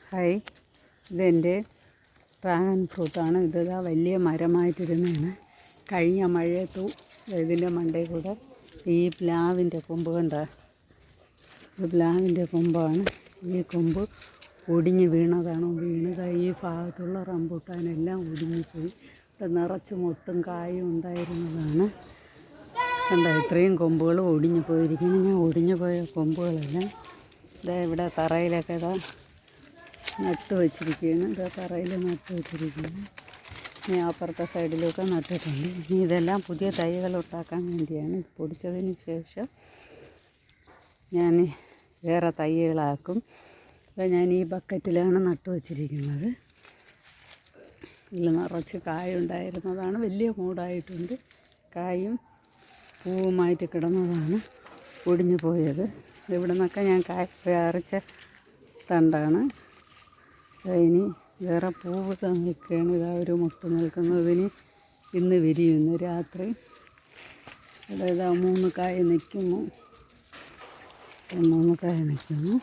Hi, ഇതെൻ്റെ dragon ഫ്രൂട്ടാണ്. ഇതാ വലിയ മരമായിട്ടിരുന്നതാണ്. കഴിഞ്ഞ മഴയത്തു ഇതിൻ്റെ മണ്ടയിൽ കൂടെ ഈ പ്ലാവിൻ്റെ കൊമ്പ് കണ്ട, ഇത് പ്ലാവിൻ്റെ കൊമ്പാണ്. ഈ കൊമ്പ് ഒടിഞ്ഞ് വീണതാണ്. ഈ ഭാഗത്തുള്ള റംബൂട്ടാനെല്ലാം ഒടിഞ്ഞുപോയി. ഇവിടെ നിറച്ച് മൊട്ടും കായും ഉണ്ടായിരുന്നതാണ്. കണ്ടോ, ഇത്രയും കൊമ്പുകൾ ഒടിഞ്ഞു പോയിരിക്കുന്നു. ഞാൻ ഒടിഞ്ഞു പോയ കൊമ്പുകളെല്ലാം ഇവിടെ തറയിലൊക്കെ നട്ട് വെച്ചിരിക്കുകയാണ്. തറയിൽ നട്ട് വെച്ചിരിക്കുകയാണ്. ഇനി അപ്പുറത്തെ സൈഡിലൊക്കെ നട്ടിട്ടുണ്ട്. ഇനി ഇതെല്ലാം പുതിയ തൈകൾ ഉണ്ടാക്കാൻ വേണ്ടിയാണ്. ഇത് പൊടിച്ചതിന് ശേഷം ഞാൻ വേറെ തൈകളാക്കും. അപ്പോൾ ഞാൻ ഈ ബക്കറ്റിലാണ് നട്ട് വച്ചിരിക്കുന്നത്. ഇതിൽ നിറച്ച് കായുണ്ടായിരുന്നതാണ്. വലിയ മൂടായിട്ടുണ്ട്. കായും പൂവുമായിട്ട് കിടന്നതാണ് ഒടിഞ്ഞു പോയത്. ഇവിടെ നിന്നൊക്കെ ഞാൻ കായ പറിച്ച തണ്ടാണ്. ഇനി വേറെ പൂവ് നിൽക്കുകയാണ്. ഒരു മുട്ട നിൽക്കുന്നതിന് ഇന്ന് വിരിയുന്നു. രാത്രി ഇവിടെ 3 കായ നിൽക്കുന്നു. 3 കായ നിൽക്കുന്നു.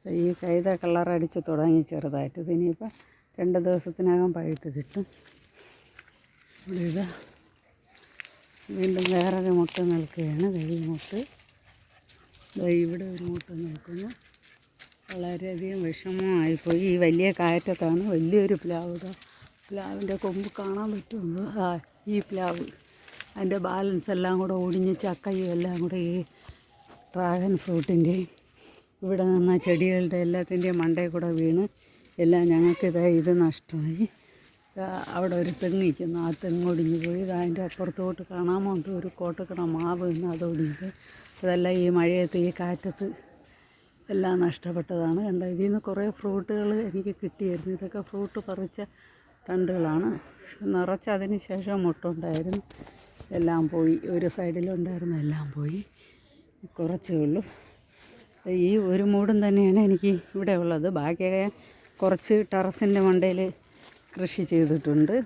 ഈ കൈത കളറടിച്ച് തുടങ്ങി ചെറുതായിട്ട്. ഇതിനിപ്പോൾ 2 ദിവസത്തിനകം പഴുത്ത് കിട്ടും. ഇവിടെ വീണ്ടും വേറൊരു മുട്ട നിൽക്കുകയാണ്. വലിയ മുട്ട. ഇവിടെ ഒരു മുട്ട നിൽക്കുന്നു. വളരെയധികം വിഷമമായിപ്പോയി. ഈ വലിയ കാറ്റത്താണ് വലിയൊരു പ്ലാവ്. പ്ലാവിൻ്റെ കൊമ്പ് കാണാൻ പറ്റുന്നു. ഈ പ്ലാവ് അതിൻ്റെ ബാലൻസ് എല്ലാം കൂടെ ഒടിഞ്ഞ് ചക്കയും എല്ലാം കൂടെ ഈ ഡ്രാഗൺ ഫ്രൂട്ടിൻ്റെയും ഇവിടെ നിന്ന ചെടികളുടെ എല്ലാത്തിൻ്റെയും മണ്ടയിൽ കൂടെ വീണ് എല്ലാം ഇത് നഷ്ടമായി. അവിടെ ഒരു തെങ്ങ് നിൽക്കുന്നു. ആ തെങ്ങ് ഒടിഞ്ഞു പോയി. അതിൻ്റെ അപ്പുറത്തോട്ട് കാണാമോ ഒരു കോട്ടക്കണ മാവ് നിന്ന് അതൊടിഞ്ഞു പോയി. ഇതെല്ലാം ഈ മഴയത്ത് ഈ കാറ്റത്ത് എല്ലാം നഷ്ടപ്പെട്ടതാണ്. കണ്ടോ, ഇതിൽ നിന്ന് കുറേ ഫ്രൂട്ടുകൾ എനിക്ക് കിട്ടിയായിരുന്നു. ഇതൊക്കെ ഫ്രൂട്ട് പറിച്ച തണ്ടുകളാണ്. നിറച്ച് അതിന് ശേഷം മുട്ടുണ്ടായിരുന്നു. എല്ലാം പോയി. ഒരു സൈഡിലുണ്ടായിരുന്നു, എല്ലാം പോയി. കുറച്ചേ ഉള്ളൂ. ഈ ഒരു മൂടും തന്നെയാണ് എനിക്ക് ഇവിടെ ഉള്ളത്. ബാക്കിയൊക്കെ കുറച്ച് ടെറസിൻ്റെ മണ്ടയിൽ കൃഷി ചെയ്തിട്ടുണ്ട്.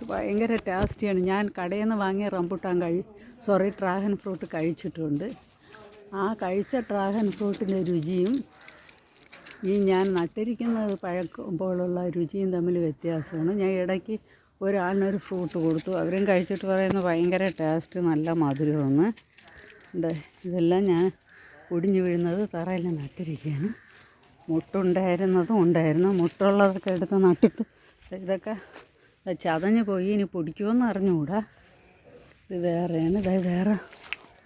ഭയങ്കര ടേസ്റ്റിയാണ്. ഞാൻ കടയിൽ നിന്ന് വാങ്ങിയ ഡ്രാഗൺ ഫ്രൂട്ട് കഴിച്ചിട്ടുണ്ട്. ആ കഴിച്ച ഡ്രാഗൺ ഫ്രൂട്ടിൻ്റെ രുചിയും ഈ ഞാൻ നട്ടിരിക്കുന്നത് പഴക്കുമ്പോഴുള്ള രുചിയും തമ്മിൽ വ്യത്യാസമാണ്. ഞാൻ ഇടയ്ക്ക് ഒരാളിനൊരു ഫ്രൂട്ട് കൊടുത്തു. അവരും കഴിച്ചിട്ട് പറയുന്നത് ഭയങ്കര ടേസ്റ്റ്, നല്ല മധുരമാണ്. ഇതെല്ലാം ഞാൻ ഒടിഞ്ഞു വീഴുന്നത് തറയിൽ നട്ടിരിക്കുകയാണ്. ഉണ്ടായിരുന്നു. മുട്ടുള്ളതൊക്കെ എടുത്ത് നട്ടിട്ട് ഇതൊക്കെ ചതഞ്ഞ് പോയി. ഇനി പൊടിക്കുമെന്ന് അറിഞ്ഞുകൂടാ. ഇത് വേറെയാണ്. വേറെ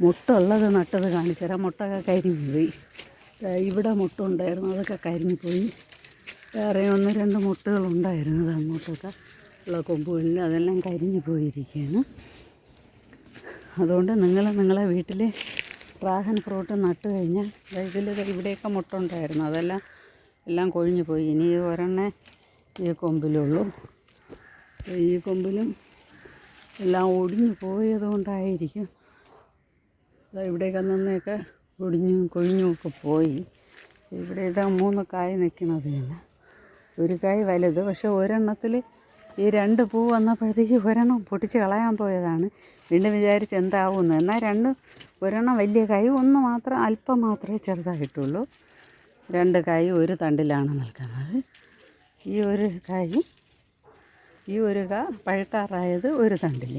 മുട്ടുള്ളത് നട്ടത് കാണിച്ചു തരാം. മുട്ടൊക്കെ കരിഞ്ഞു പോയി. ഇവിടെ മുട്ടുണ്ടായിരുന്നു, അതൊക്കെ കരിഞ്ഞു പോയി. വേറെ 1-2 മുട്ടുകളുണ്ടായിരുന്നത് അങ്ങോട്ടൊക്കെ ഉള്ള കൊമ്പുകളിൽ അതെല്ലാം കരിഞ്ഞു പോയിരിക്കുകയാണ്. അതുകൊണ്ട് നിങ്ങളെ വീട്ടിൽ ഡ്രാഗൺ ഫ്രൂട്ട് നട്ട് കഴിഞ്ഞാൽ ഇവിടെയൊക്കെ മുട്ടുണ്ടായിരുന്നു, എല്ലാം കൊഴിഞ്ഞു പോയി. ഇനി ഒരെണ്ണേ ഈ കൊമ്പിലുള്ളൂ. ഈ കൊമ്പിലും എല്ലാം ഒടിഞ്ഞു പോയതുകൊണ്ടായിരിക്കും ഇവിടെയൊക്കെ നിന്നൊക്കെ കൊഴിഞ്ഞുമൊക്കെ പോയി. ഇവിടെ 3 കായ നിൽക്കുന്നത് തന്നെ. ഒരു കായ് വലുത്. പക്ഷേ ഒരെണ്ണത്തിൽ ഈ 2 പൂ വന്നപ്പോഴത്തേക്ക് ഒരെണ്ണം പൊട്ടിച്ച് കളയാൻ പോയതാണ്. വീണ്ടും വിചാരിച്ച് എന്താവുമെന്ന്. എന്നാൽ ഒരെണ്ണം വലിയ കായ്, 1 മാത്രം അല്പം മാത്രമേ ചെറുതായിട്ടുള്ളൂ. 2 കായ് ഒരു തണ്ടിലാണ് നിൽക്കുന്നത്. ഈ ഒരു കാ പഴുക്കാറായത് ഒരു തണ്ടിൽ.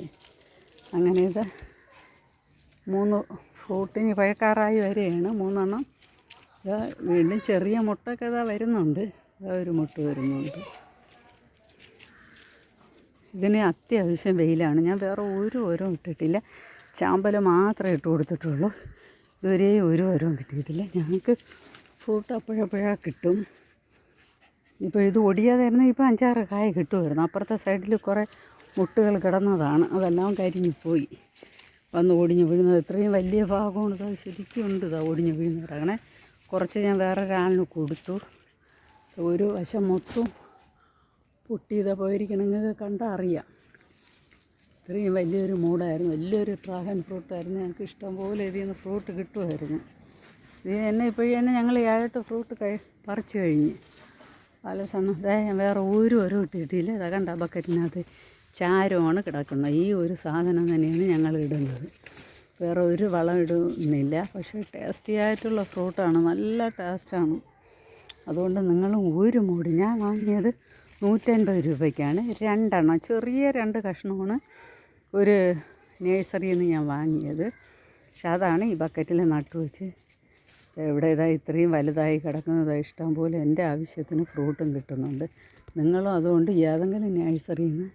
അങ്ങനെ 3 ഫ്രൂട്ടിന് പഴുക്കാറായി വരികയാണ്. 3 എണ്ണം. വീണ്ടും ചെറിയ മുട്ടൊക്കെ വരുന്നുണ്ട്. ഒരു മുട്ട വരുന്നുണ്ട്. ഇതിന് അത്യാവശ്യം വെയിലാണ്. ഞാൻ വേറെ ഒരു ഉരവും ഇട്ടിട്ടില്ല. ചാമ്പൽ മാത്രമേ ഇട്ട് കൊടുത്തിട്ടുള്ളൂ. ഇതുവരെ ഒരു ഉരവും കിട്ടിയിട്ടില്ല. ഞങ്ങൾക്ക് ഫ്രൂട്ട് അപ്പോഴപ്പോഴാണ് കിട്ടും. ഇപ്പോൾ ഇത് ഒടിയാതായിരുന്നു. ഇപ്പോൾ 5-6 കായ കിട്ടുമായിരുന്നു. അപ്പുറത്തെ സൈഡിൽ കുറേ മുട്ടുകൾ കിടന്നതാണ്. അതെല്ലാം കരിഞ്ഞു പോയി. വന്ന് ഒടിഞ്ഞു വീഴുന്നത്. ഇത്രയും വലിയ ഭാഗമാണ്. ശരിക്കും ഉണ്ട് ഒടിഞ്ഞു വീഴുന്നത്. അങ്ങനെ കുറച്ച് ഞാൻ വേറൊരാളിന് കൊടുത്തു. ഒരു വശം മൊത്തം പൊട്ടിയതാ പോയിരിക്കണം. നിങ്ങൾക്ക് കണ്ടാൽ അറിയാം. ഇത്രയും വലിയൊരു മൂടായിരുന്നു. വലിയൊരു ഡ്രാഗൺ ഫ്രൂട്ടായിരുന്നു. ഞങ്ങൾക്ക് ഇഷ്ടംപോലെ ഇതിൽ നിന്ന് ഫ്രൂട്ട് കിട്ടുമായിരുന്നു. ഇപ്പോഴെന്നെ ഞങ്ങൾ 7-8 ഫ്രൂട്ട് പറിച്ചു കഴിഞ്ഞ്. പല ഞാൻ വേറെ ഒരു ഇട്ടിട്ടില്ല. കണ്ട ബക്കറ്റിനകത്ത് ചാരമാണ് കിടക്കുന്നത്. ഈ ഒരു സാധനം തന്നെയാണ് ഞങ്ങൾ ഇടുന്നത്. വേറെ ഒരു വളം ഇടുന്നില്ല. പക്ഷേ ടേസ്റ്റി ആയിട്ടുള്ള ഫ്രൂട്ടാണ്. നല്ല ടേസ്റ്റാണ്. അതുകൊണ്ട് നിങ്ങളും ഒരു മൂട്, ഞാൻ വാങ്ങിയത് 150 രൂപയ്ക്കാണ് 2 എണ്ണം, ചെറിയ 2 കഷ്ണമാണ് ഒരു നേഴ്സറിയിൽ നിന്ന് ഞാൻ വാങ്ങിയത്. പക്ഷെ അതാണ് ഈ ബക്കറ്റിൽ നട്ടു വെച്ച് ഇവിടെ ഇത്രയും വലുതായി കിടക്കുന്നത്. ഇഷ്ടം പോലെ എൻ്റെ ആവശ്യത്തിന് ഫ്രൂട്ടും കിട്ടുന്നുണ്ട്. നിങ്ങളും അതുകൊണ്ട് ഏതെങ്കിലും നേഴ്സറിയിൽ നിന്ന്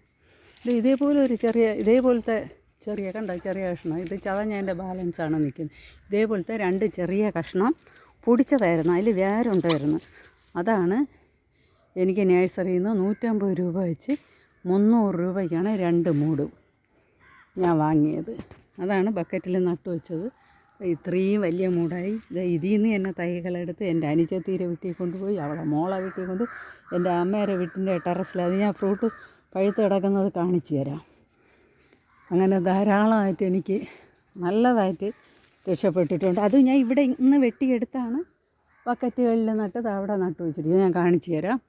ഇതേപോലെ ഒരു ഇതേപോലത്തെ ചെറിയ കഷ്ണം, ഇത് ചതഞ്ഞതിൻ്റെ ബാലൻസാണ് നിൽക്കുന്നത്. ഇതേപോലത്തെ 2 ചെറിയ കഷ്ണം പൊടിച്ചതായിരുന്നു, അതിൽ വേരുണ്ടായിരുന്നു. അതാണ് എനിക്ക് നേഴ്സറിയിൽ നിന്ന് 150 രൂപ വെച്ച് 300 രൂപയ്ക്കാണ് 2 മൂട് ഞാൻ വാങ്ങിയത്. അതാണ് ബക്കറ്റിൽ നട്ടു വെച്ചത്. ഇത്രയും വലിയ മൂടായി. ഇതിൽ നിന്ന് തന്നെ തൈകളെടുത്ത് എൻ്റെ അനുജത്തീരെ വീട്ടിൽ കൊണ്ടുപോയി, അവളെ മോളെ വീട്ടിൽ കൊണ്ട്, എൻ്റെ അമ്മേരെ വീട്ടിൻ്റെ ടെറസിൽ അത് ഞാൻ ഫ്രൂട്ട് പഴുത്ത് കിടക്കുന്നത് കാണിച്ചു തരാം. അങ്ങനെ ധാരാളമായിട്ട് എനിക്ക് നല്ലതായിട്ട് രക്ഷപ്പെട്ടിട്ടുണ്ട്. അത് ഞാൻ ഇവിടെ ഇന്ന് വെട്ടിയെടുത്താണ് ബക്കറ്റുകളിൽ നട്ടത് അവിടെ നട്ടു വെച്ചിട്ട് ഞാൻ കാണിച്ചു തരാം.